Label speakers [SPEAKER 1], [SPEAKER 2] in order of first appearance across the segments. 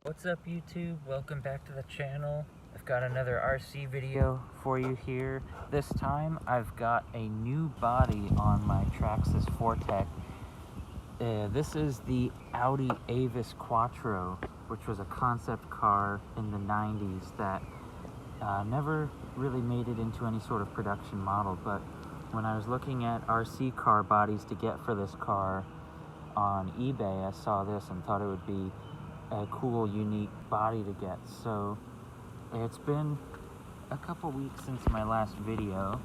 [SPEAKER 1] What's up YouTube? Welcome back to the channel. I've got another RC video for you here. This time I've got a new body on my Traxxas 4Tec. This is the Audi Avus Quattro, which was a concept car in the 90s that never really made it into any sort of production model. But when I was looking at RC car bodies to get for this car on eBay, I saw this and thought it would be a cool, unique body to get. So it's been a couple weeks since my last video,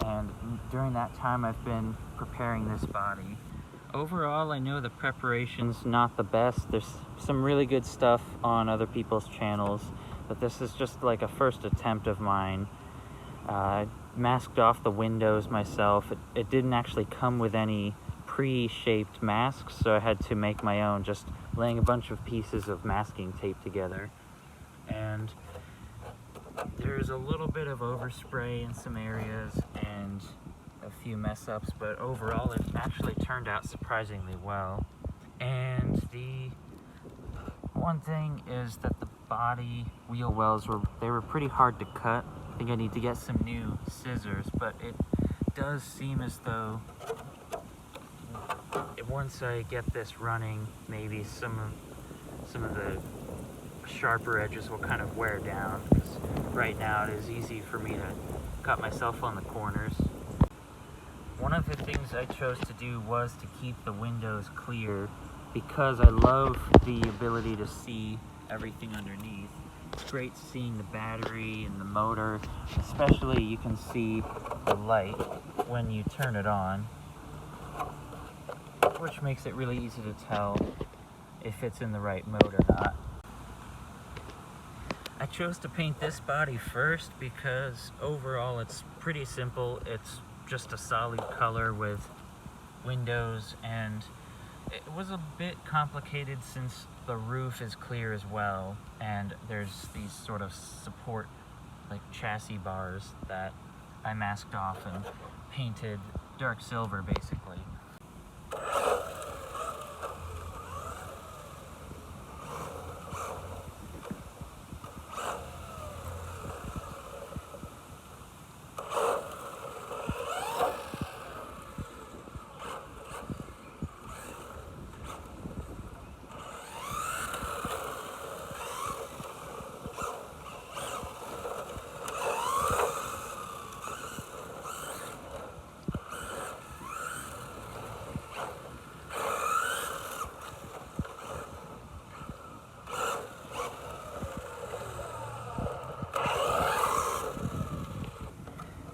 [SPEAKER 1] and during that time I've been preparing this body. Overall, I know the preparation's not the best. There's some really good stuff on other people's channels, but this is just like a first attempt of mine. I masked off the windows myself. It didn't actually come with any pre-shaped masks, so I had to make my own, just laying a bunch of pieces of masking tape together. And there's a little bit of overspray in some areas and a few mess ups, but overall it actually turned out surprisingly well. And the one thing is that the body wheel wells were pretty hard to cut. I think I need to get some new scissors, but it does seem as though once I get this running, maybe some of the sharper edges will kind of wear down, because right now it is easy for me to cut myself on the corners. One of the things I chose to do was to keep the windows clear, because I love the ability to see everything underneath. It's great seeing the battery and the motor, especially you can see the light when you turn it on, which makes it really easy to tell if it's in the right mode or not. I chose to paint this body first because overall it's pretty simple. It's just a solid color with windows, and it was a bit complicated since the roof is clear as well, and there's these sort of support, like chassis bars, that I masked off and painted dark silver basically.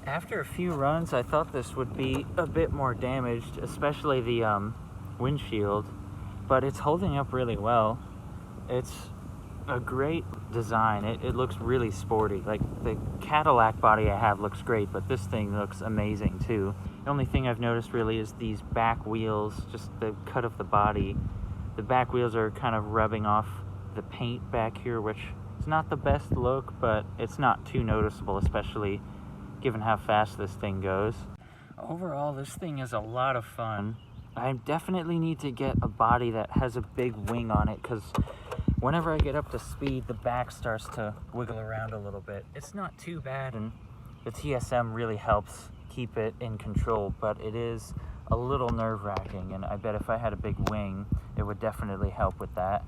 [SPEAKER 1] After a few runs, I thought this would be a bit more damaged, especially the windshield, but it's holding up really well. It's a great design. It looks really sporty. Like the Cadillac body I have looks great, but this thing looks amazing too. The only thing I've noticed really is these back wheels, just the cut of the body. The back wheels are kind of rubbing off the paint back here, which is not the best look, but it's not too noticeable, especially given how fast this thing goes. Overall, this thing is a lot of fun. I definitely need to get a body that has a big wing on it, because whenever I get up to speed, the back starts to wiggle around a little bit. It's not too bad, and the TSM really helps keep it in control, but it is a little nerve-wracking, and I bet if I had a big wing, it would definitely help with that.